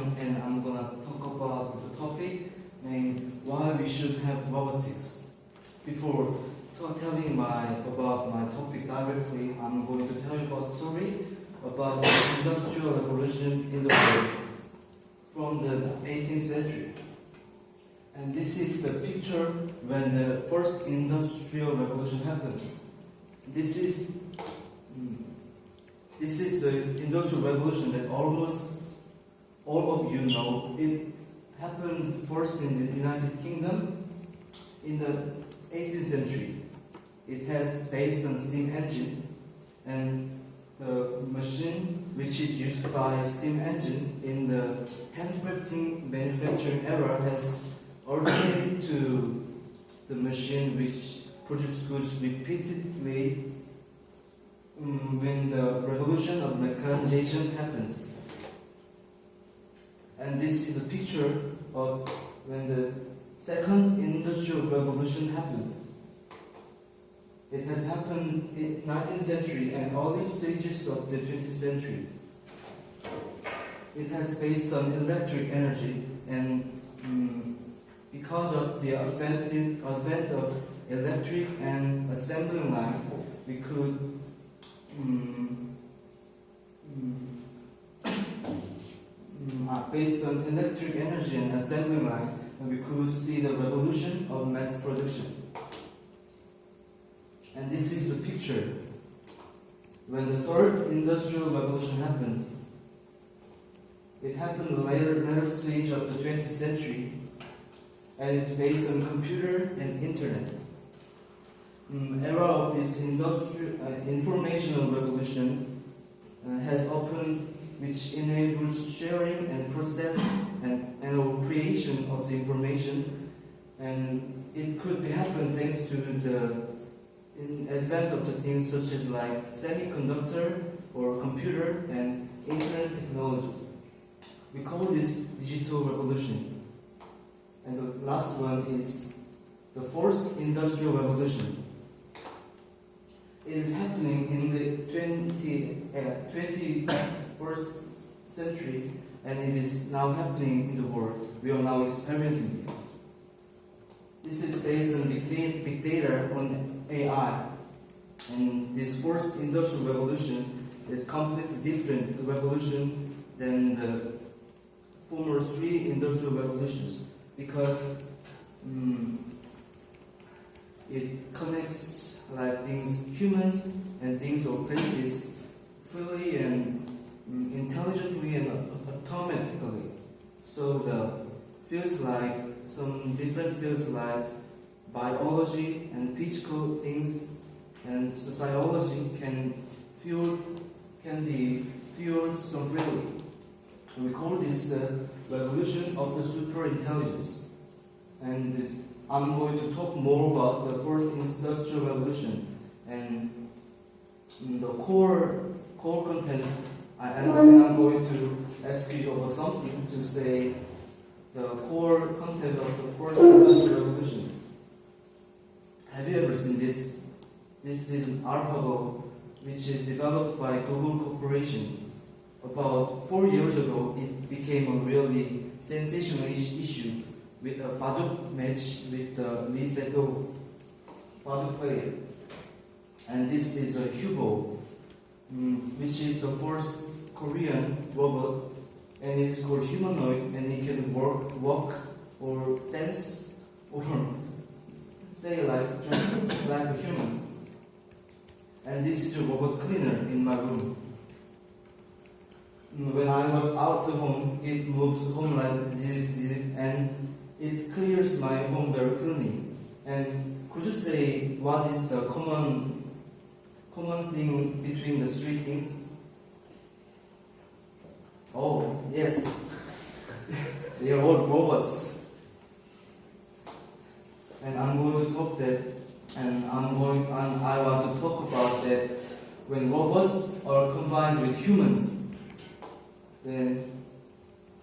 Young, and I'm gonna talk about the topic named why we should have robotics. Before telling about my topic directly, I'm going to tell you about a story about the industrial revolution in the world from the 18th century. And this is the picture when the first industrial revolution happened. This is the industrial revolution that almost all of you know. It happened first in the United Kingdom in the 18th century. It has based on steam engine, and the machine which is used by steam engine in the handcrafting manufacturing era has originated to the machine which produces goods repeatedly when the revolution of mechanization happens. And this is a picture of when the second industrial revolution happened. It has happened in 19th century and early stages of the 20th century. It has based on electric energy, and because of the advent of electric and assembling line, we could based on electric energy and assembly line, we could see the revolution of mass production. And this is the picture when the third industrial revolution happened. It happened in the later stage of the 20th century, and it's based on computer and internet. Era of this industrial informational revolution has opened, which enables sharing and process and creation of the information, and it could happen thanks to the advent of the things such as like semiconductor or computer and internet technologies. We call this digital revolution. And the last one is the fourth industrial revolution. It is happening in the 21st century, and it is now happening in the world. We are now experiencing this. This is based on big data on AI. And this fourth industrial revolution is completely different revolution than the former three industrial revolutions, because it connects like things, humans and things or places freely and intelligently and automatically. So the fields like some different fields like biology and physical things and sociology can be fueled so freely. And we call this the revolution of the super intelligence. And I'm going to talk more about the fourth industrial revolution and the core content. And I'm going to ask you about something to say the core content of the fourth industrial revolution. Have you ever seen this? This is an ARPAGO, which is developed by Google Corporation. About 4 years ago, it became a really sensational issue with a Baduk match with Lee Se-do Baduk player. And this is a Hugo, which is the first Korean robot, and it is called humanoid, and it can walk or dance or say like just like a human. And this is a robot cleaner in my room. When I was out the home, it moves home like zip zip, and it clears my home very cleanly. And could you say what is the common thing between the three things? Oh yes, they are all robots. And I'm going to talk that, and I want to talk about that when robots are combined with humans, then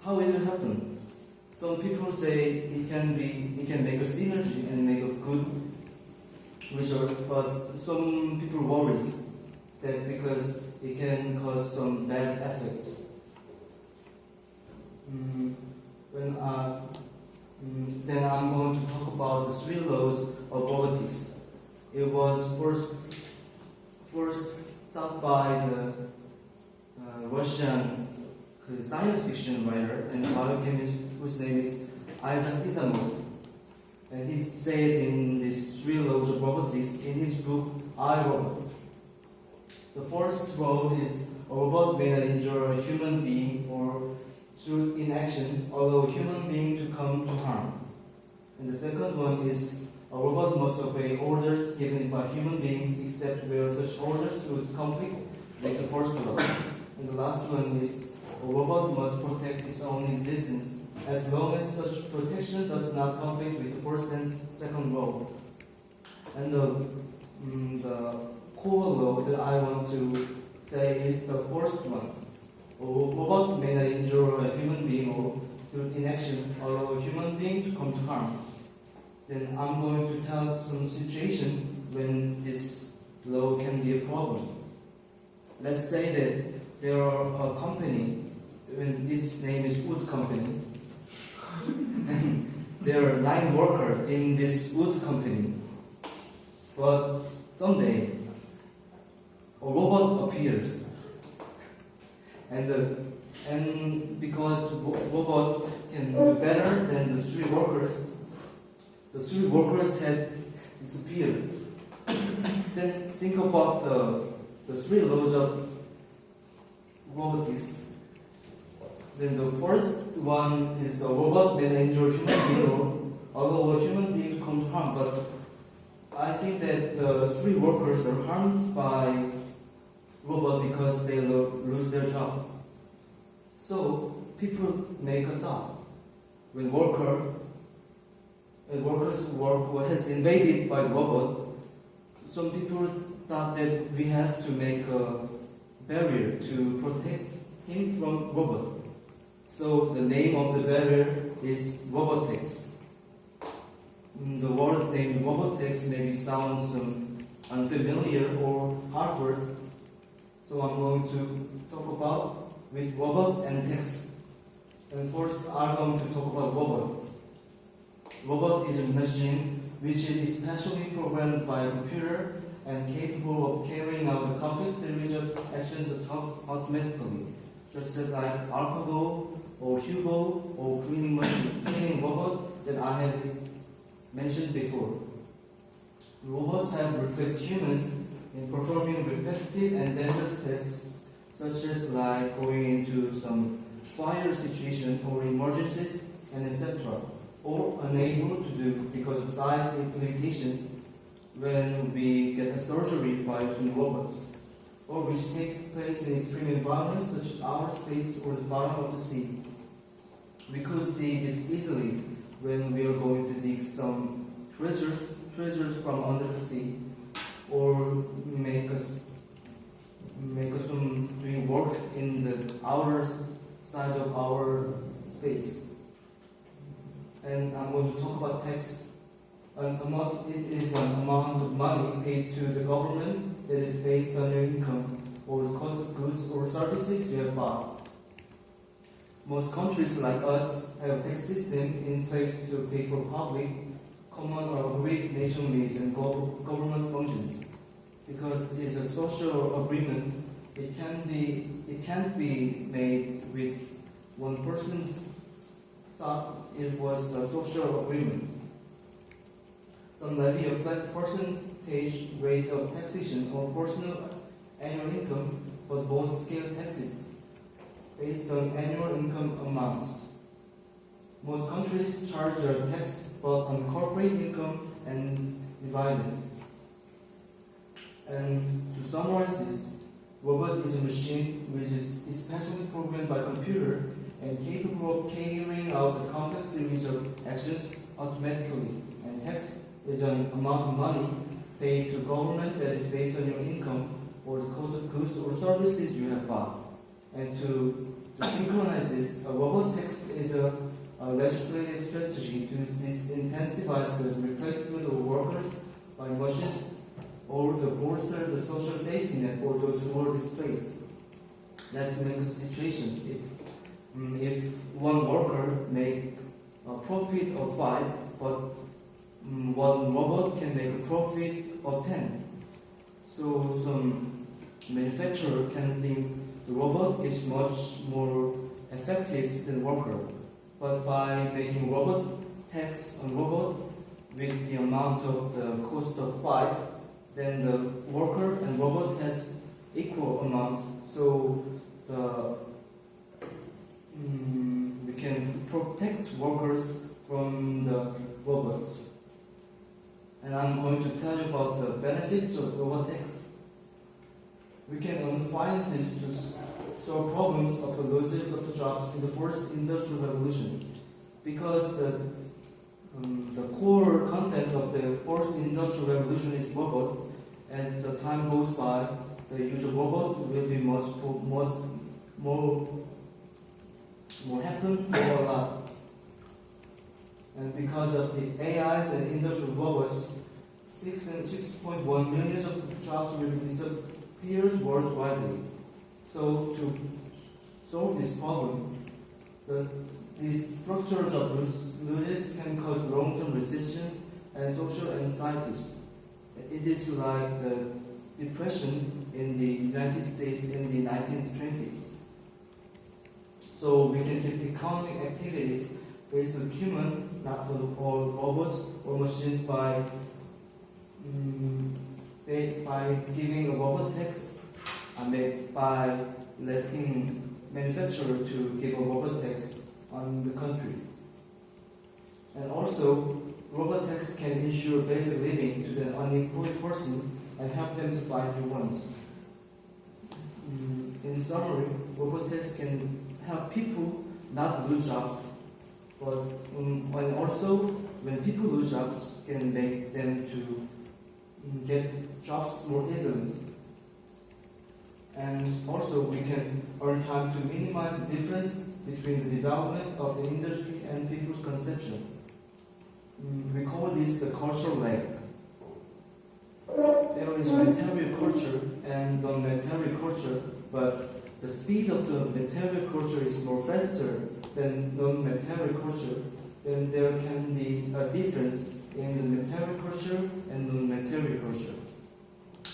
how will it happen? Some people say it can make a synergy and make a good result, but some people worry that because it can cause some bad effects. Russian science fiction writer and biochemist whose name is Isaac Asimov. And he said in these 3 laws of robotics in his book, I, Robot. The first law is a robot may not injure a human being or through inaction allow a human being to come to harm. And the second one is a robot must obey orders given by human beings except where such orders would conflict with the first law. And the last one is a robot must protect its own existence as long as such protection does not conflict with the first and second law. And the core law that I want to say is the first one. A robot may not injure a human being or through inaction allow a human being to come to harm. Then I'm going to tell some situation when this law can be a problem. Let's say that there are a company, and its name is wood company, and there are 9 workers in this wood company. But someday, a robot appears, and because robot can do better than the 3 workers, the 3 workers had disappeared. Then think about the 3 laws of robotics. Then the first one is the robot may injure human being or allow a human being to come to harm. But I think that the 3 workers are harmed by robot because they lose their job. So people make a thought when workers' work was invaded by the robot. Some people thought that we have to make a barrier to protect him from robot. So the name of the barrier is robotics. The word named robotics maybe sounds unfamiliar or hard word. So I'm going to talk about with robot and text. And first I'm going to talk about robot. Robot is a machine which is especially programmed by a computer and capable of carrying out a complex series of actions automatically, just like AlphaGo or Hugo or cleaning robot that I have mentioned before. Robots have replaced humans in performing repetitive and dangerous tasks, such as like going into some fire situation or emergencies and etc., or unable to do because of size limitations when we get a surgery by using robots, or which take place in extreme environments such as outer space or the bottom of the sea. We could see this easily when we are going to dig some treasures from under the sea, or make us some doing work in the outer side of our space. And I'm going to talk about tax. It is an amount of money paid to the government that is based on your income or the cost of goods or services you have bought. Most countries like us have a tax system in place to pay for public, common or agreed nation needs and government functions. Because it is a social agreement, it can't be made with one person's thought it was a social agreement. Some levy a flat percentage rate of taxation on personal annual income, but both scale taxes based on annual income amounts. Most countries charge a tax but on corporate income and divide it. And to summarize this, robot is a machine which is especially programmed by computer and capable of carrying out a complex series of actions automatically. And tax is an amount of money paid to government that is based on your income or the cost of goods or services you have bought. And to synchronize this, a robot tax is a legislative strategy to intensify the replacement of workers by machines or to bolster the social safety net for those who are displaced. Let's make a situation. If one worker make a profit of 5, but one robot can make a profit of 10. So some manufacturer can think the robot is much more effective than worker. But by making robot tax on robot with the amount of the cost of 5, then the worker and robot has equal amount. So we can protect workers from the robots. And I'm going to tell you about the benefits of robotics. We can earn finances to solve problems of the losses of the jobs in the first industrial revolution. Because the core content of the first industrial revolution is robot. As the time goes by, the use of robot will be more happen more a lot. And because of the AIs and industrial robots, 6.1 million of jobs will disappear worldwide. So to solve this problem, these structural job losses can cause long-term recession and social anxieties. It is like the depression in the United States in the 1920s. So we can keep economic activities based on human, not on robots or machines by giving a robot tax, and by letting manufacturer to give a robot tax on the country. And also, robot tax can ensure basic living to the unemployed person and help them to find new ones. In summary, robot tax can help people not lose jobs, but and also when people lose jobs, can make them to get jobs more easily. And also we can earn time to minimize the difference between the development of the industry and people's conception. We call this the cultural lag. There is material culture and non-material culture, but the speed of the material culture is more faster than non-material culture. Then there can be a difference in the material culture and non-material culture.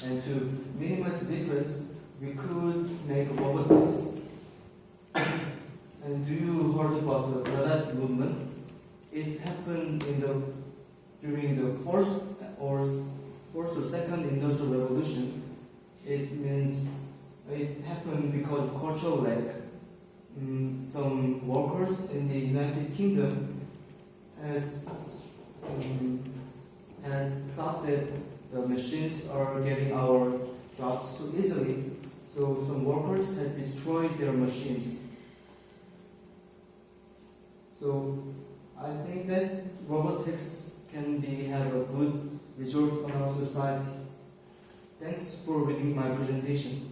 And to minimize the difference, we could make a robot tax. And do you heard about the Red movement? It happened during the first or second industrial revolution. It means it happened because of cultural lag. Some workers in the United Kingdom has thought that the machines are getting our jobs so easily, so some workers have destroyed their machines. So I think that robotics can have a good result on our society. Thanks for reading my presentation.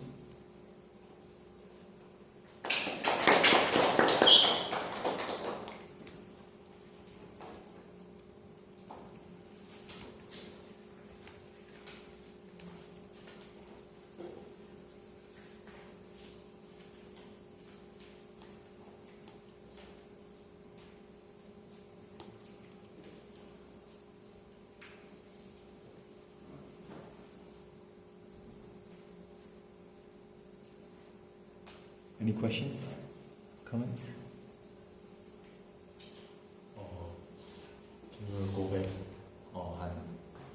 Any questions? Comments? Can you go back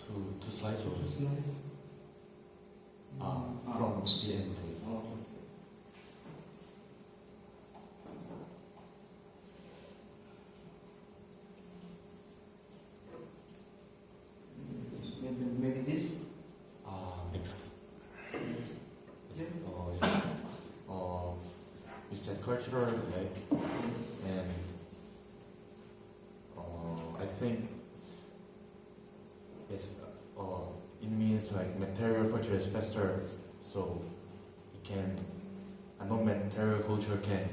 two slides or from the end, please? Maybe this? Next. Yeah. Yeah. It's a cultural lag, and I think it means like material culture is faster, so it can, and non-material culture can.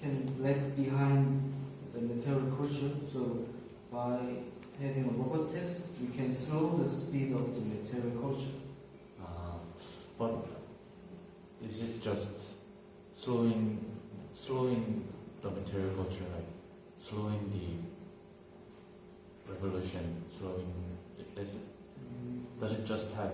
Can lag behind the material culture. So by having a robot tax, we can slow the speed of the material culture. But is it just slowing the material culture, like slowing the revolution, does it just have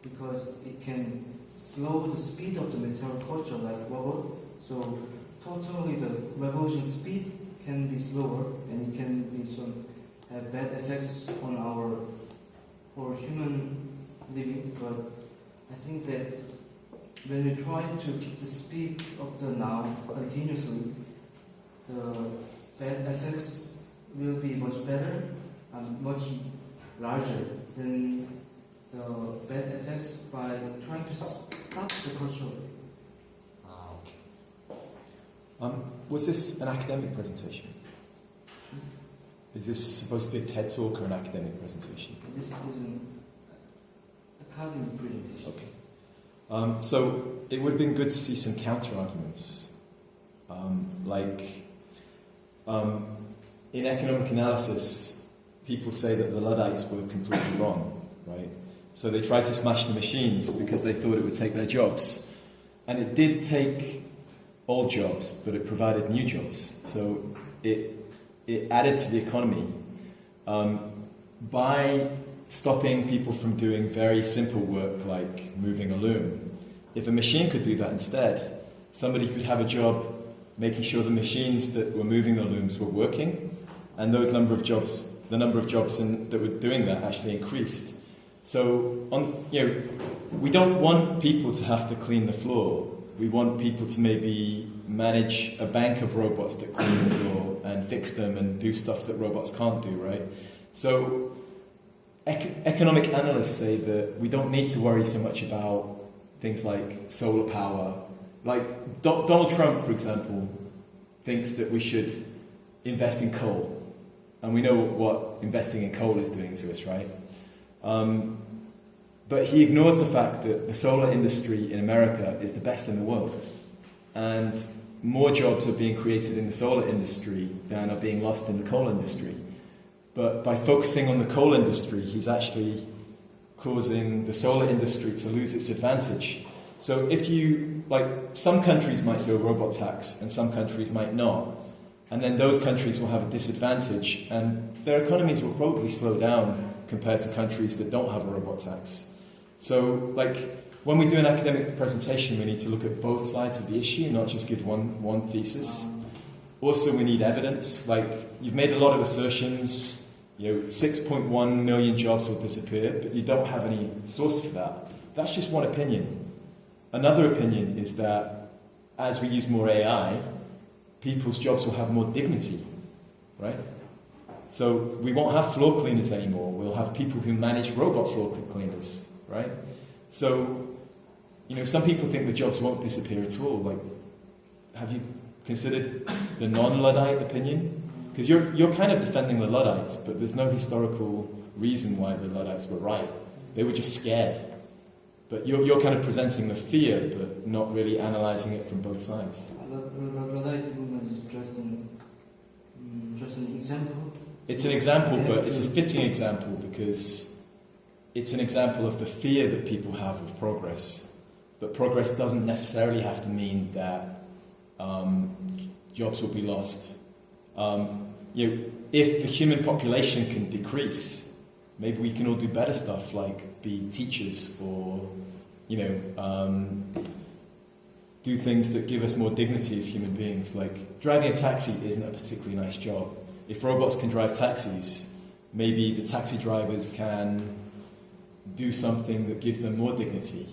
because it can slow the speed of the material culture like robot. So totally the revolution speed can be slower, and it can be some have bad effects on our for human living. But I think that when we try to keep the speed of the now continuously, the bad effects will be much better and much larger than the bad effects by trying to stop the culture. Okay. Was this an academic presentation? Is this supposed to be a TED talk or an academic presentation? This is an academic presentation. Okay. So it would have been good to see some counter arguments. In economic analysis, people say that the Luddites were completely wrong, right? So they tried to smash the machines because they thought it would take their jobs. And it did take old jobs, but it provided new jobs. So it added to the economy. By stopping people from doing very simple work like moving a loom, if a machine could do that instead, somebody could have a job making sure the machines that were moving the looms were working, and the number of jobs that were doing that actually increased. So, we don't want people to have to clean the floor. We want people to maybe manage a bank of robots that clean the floor and fix them and do stuff that robots can't do, right? So, economic analysts say that we don't need to worry so much about things like solar power. Like Donald Trump, for example, thinks that we should invest in coal. And we know what investing in coal is doing to us, right? But he ignores the fact that the solar industry in America is the best in the world. And more jobs are being created in the solar industry than are being lost in the coal industry. But by focusing on the coal industry, he's actually causing the solar industry to lose its advantage. So some countries might go robot tax and some countries might not. And then those countries will have a disadvantage and their economies will probably slow down compared to countries that don't have a robot tax. So, when we do an academic presentation, we need to look at both sides of the issue, not just give one thesis. Also, we need evidence. You've made a lot of assertions, 6.1 million jobs will disappear, but you don't have any source for that. That's just one opinion. Another opinion is that as we use more AI, people's jobs will have more dignity, right? So we won't have floor cleaners anymore. We'll have people who manage robot floor cleaners, right? So, some people think the jobs won't disappear at all. Have you considered the non-Luddite opinion? Because you're kind of defending the Luddites, but there's no historical reason why the Luddites were right. They were just scared. But you're kind of presenting the fear, but not really analysing it from both sides. The Luddite movement is just an example. It's an example, but it's a fitting example because it's an example of the fear that people have of progress. But progress doesn't necessarily have to mean that jobs will be lost. If the human population can decrease, maybe we can all do better stuff like be teachers or, do things that give us more dignity as human beings. Like driving a taxi isn't a particularly nice job. If robots can drive taxis, maybe the taxi drivers can do something that gives them more dignity,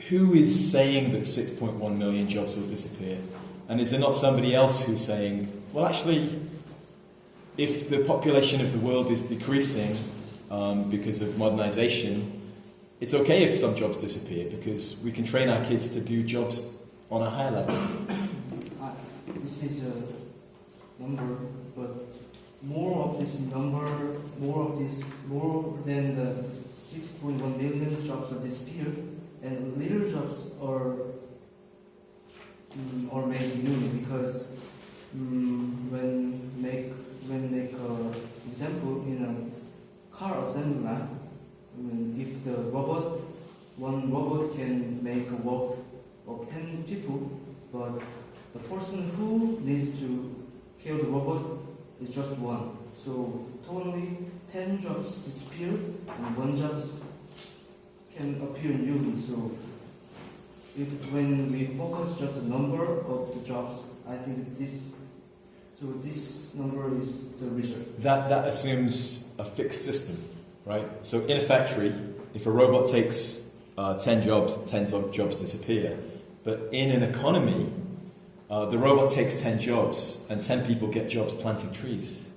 who is saying that 6.1 million jobs will disappear? And is there not somebody else who's saying, well, actually, if the population of the world is decreasing because of modernization, it's okay if some jobs disappear because we can train our kids to do jobs on a higher level. This is a number, but more than the 6.1 million jobs will disappear, and little jobs are made new because when make example in a car assembly line, if the one robot can make a work of 10 people, but the person who needs to kill the robot is just one. So totally 10 jobs disappeared and 1 job can appear new. So when we focus just the number of the jobs, I think this number is the result. That assumes a fixed system, right? So in a factory, if a robot takes 10 jobs, 10 jobs disappear. But in an economy, the robot takes 10 jobs and 10 people get jobs planting trees,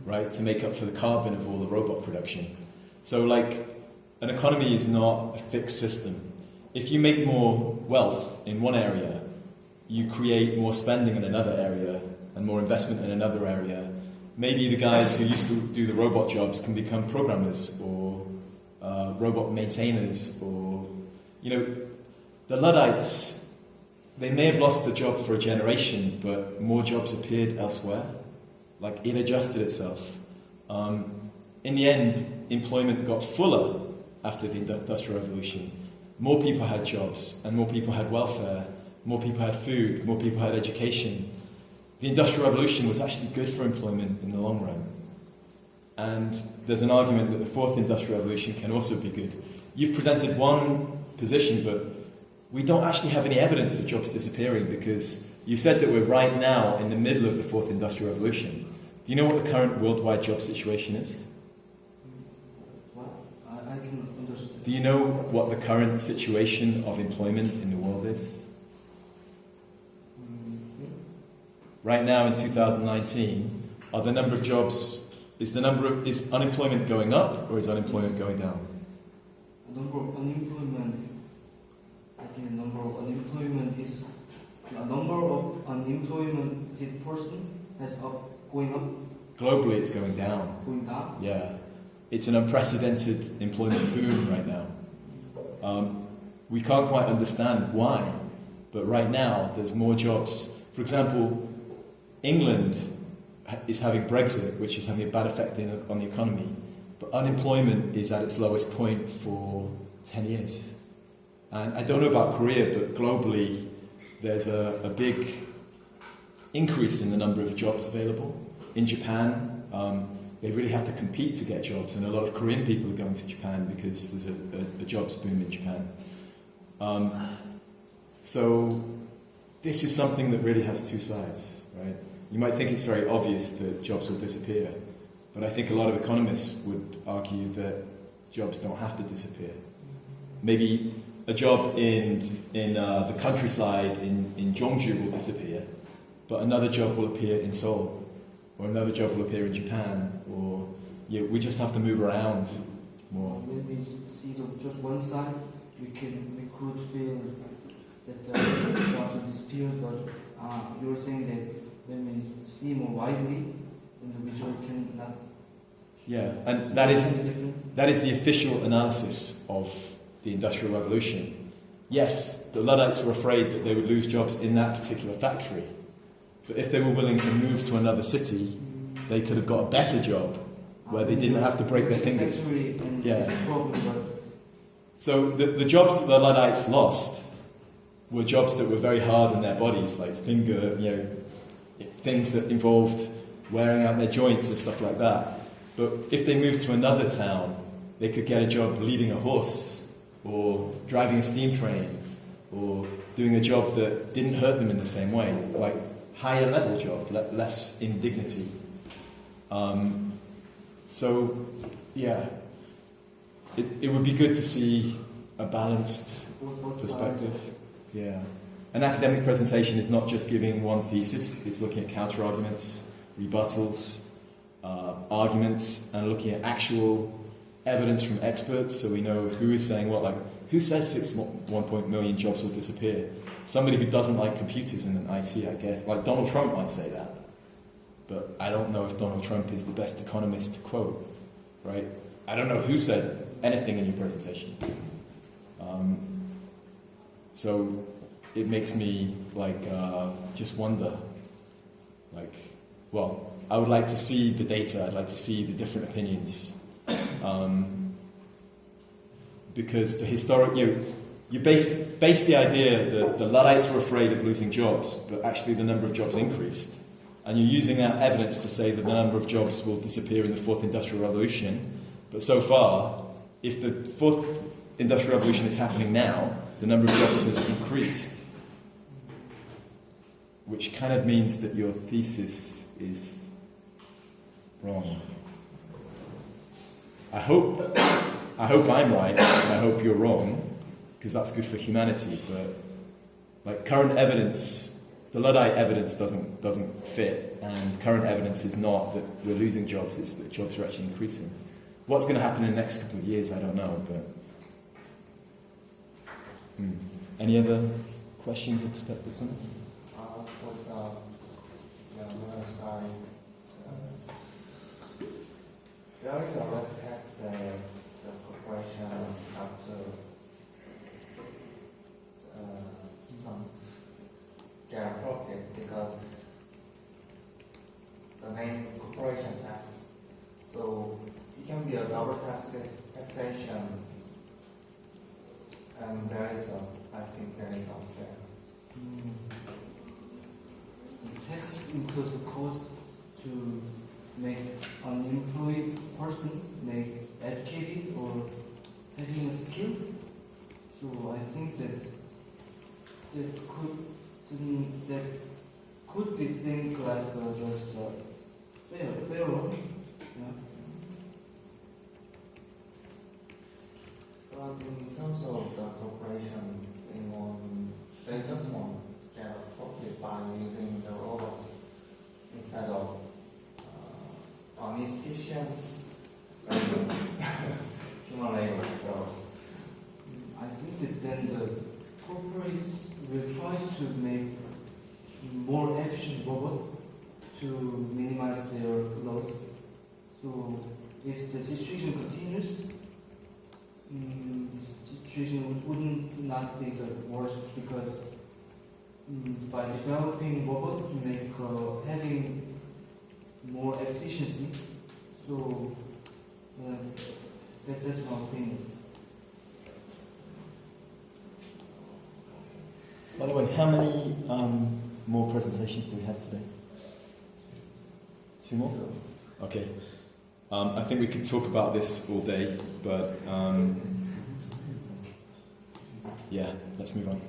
right? To make up for the carbon of all the robot production. So like, an economy is not a fixed system. If you make more wealth in one area, you create more spending in another area and more investment in another area. Maybe the guys who used to do the robot jobs can become programmers or robot maintainers, or, you know, the Luddites, they may have lost the job for a generation, but more jobs appeared elsewhere. Like, it adjusted itself. In the end, employment got fuller after the Industrial Revolution. More people had jobs, and more people had welfare, more people had food, more people had education. The Industrial Revolution was actually good for employment in the long run. And there's an argument that the fourth Industrial Revolution can also be good. You've presented one position, but we don't actually have any evidence of jobs disappearing, because you said that we're right now in the middle of the fourth Industrial Revolution. Do you know what the current worldwide job situation is? Well, I can understand. Do you know what the current situation of employment in the world is? Right now in 2019, are the number of jobs, is unemployment going up or is unemployment going down? The number of unemployment, I think the number of unemployment is, the number of unemploymented person going up. Globally it's going down. Going down? Yeah. It's an unprecedented employment boom right now. We can't quite understand why, but right now there's more jobs. For example, England is having Brexit, which is having a bad effect on the economy, but unemployment is at its lowest point for 10 years. And I don't know about Korea, but globally there's a big increase in the number of jobs available. In Japan, they really have to compete to get jobs, and a lot of Korean people are going to Japan because there's a jobs boom in Japan. So this is something that really has two sides, right? You might think it's very obvious that jobs will disappear, but I think a lot of economists would argue that jobs don't have to disappear. Maybe a job in the countryside in Jeonju will disappear, but another job will appear in Seoul, or another job will appear in Japan, or we just have to move around more. When we see just one side, we could feel that the jobs will disappear, but you're saying that when we see more widely, individual cannot. Yeah, and that is the official analysis of the Industrial Revolution. Yes, the Luddites were afraid that they would lose jobs in that particular factory, but if they were willing to move to another city, they could have got a better job where they didn't have to break their fingers. Yeah. So the jobs that the Luddites lost were jobs that were very hard on their bodies, like things that involved wearing out their joints and stuff like that. But if they moved to another town, they could get a job leading a horse, or driving a steam train, or doing a job that didn't hurt them in the same way, like higher level job, less indignity. So, yeah, it would be good to see a balanced perspective. Yeah. An academic presentation is not just giving one thesis, it's looking at counter-arguments, rebuttals, arguments, and looking at actual evidence from experts, so we know who is saying what. Like, who says 1 million jobs will disappear? Somebody who doesn't like computers and IT, I guess. Like Donald Trump might say that, but I don't know if Donald Trump is the best economist to quote, right? I don't know who said anything in your presentation. So it makes me just wonder, I would like to see the data, I'd like to see the different opinions. Because the historic, you base the idea that the Luddites were afraid of losing jobs, but actually the number of jobs increased. and you're using that evidence to say that the number of jobs will disappear in the fourth industrial revolution. But so far, if the fourth industrial revolution is happening now, the number of jobs has increased, which kind of means that your thesis is wrong. I hope I'm right, and I hope you're wrong, because that's good for humanity. But like current evidence, the Luddite evidence doesn't fit, and current evidence is not that we're losing jobs; it's that jobs are actually increasing. What's going to happen in the next couple of years, I don't know. But any other questions or perspectives on this? There is a red test that the corporation have to get a profit because the name corporation tax. So it can be a double taxation, and I think there is unfair. The tax includes the cost to make unemployed person make educated or having a skill. So I think that could be think like just fair one. Yeah. But in terms of the corporation, they just want to get a profit by using the robots instead of inefficient human labor. So I think that then the corporates will try to make more efficient robot to minimize their loss. So if the situation continues, the situation wouldn't not be the worst, because by developing robot to make having more efficiency. So that's my opinion. By the way, how many more presentations do we have today? 2 more? Okay. I think we could talk about this all day, but yeah, let's move on.